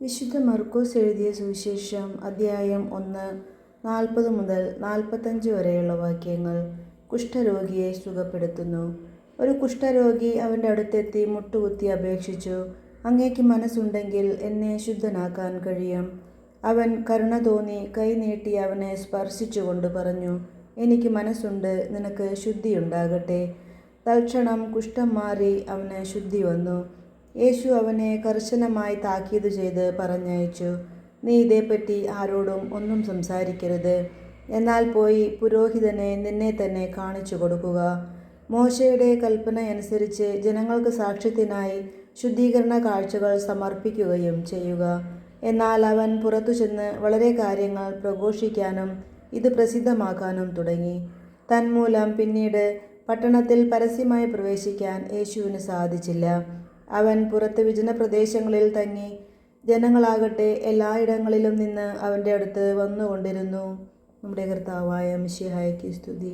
വിശുദ്ധ മർക്കോസ് എഴുതിയ സുവിശേഷം അദ്ധ്യായം 1 40 മുതൽ 45 വരെയുള്ള വാക്യങ്ങൾ. കുഷ്ഠരോഗിയെ സുഖപ്പെടുത്തുന്നു. ഒരു കുഷ്ഠരോഗി അവൻ്റെ അടുത്തെത്തി മുട്ടുകുത്തി അപേക്ഷിച്ചു, അങ്ങേക്ക് മനസ്സുണ്ടെങ്കിൽ എന്നെ ശുദ്ധനാക്കാൻ കഴിയും. അവൻ കരുണ തോന്നി കൈ നീട്ടി അവനെ സ്പർശിച്ചുകൊണ്ട് പറഞ്ഞു, എനിക്ക് മനസ്സുണ്ട്, നിനക്ക് ശുദ്ധിയുണ്ടാകട്ടെ. തൽക്ഷണം കുഷ്ഠം മാറി അവന് ശുദ്ധി വന്നു. യേശു അവനെ കർശനമായി താക്കീത് ചെയ്ത് പറഞ്ഞയച്ചു, നീ ഇതേപ്പറ്റി ആരോടും ഒന്നും സംസാരിക്കരുത്. എന്നാൽ പോയി പുരോഹിതനെ നിന്നെ തന്നെ കാണിച്ചു കൊടുക്കുക. മോശയുടെ കൽപ്പനയനുസരിച്ച് ജനങ്ങൾക്ക് സാക്ഷ്യത്തിനായി ശുദ്ധീകരണ കാഴ്ചകൾ സമർപ്പിക്കുകയും ചെയ്യുക. എന്നാൽ അവൻ പുറത്തു ചെന്ന് വളരെ കാര്യങ്ങൾ പ്രഘോഷിക്കാനും ഇത് പ്രസിദ്ധമാക്കാനും തുടങ്ങി. തന്മൂലം പിന്നീട് പട്ടണത്തിൽ പരസ്യമായി പ്രവേശിക്കാൻ യേശുവിന് സാധിച്ചില്ല. അവൻ പുറത്ത് വിജനപ്രദേശങ്ങളിൽ തങ്ങി. ജനങ്ങളാകട്ടെ എല്ലായിടങ്ങളിലും നിന്ന് അവൻ്റെ അടുത്ത് വന്നുകൊണ്ടിരുന്നു. നമ്മുടെ കർത്താവായ മിശിഹായ്ക്ക് സ്തുതി.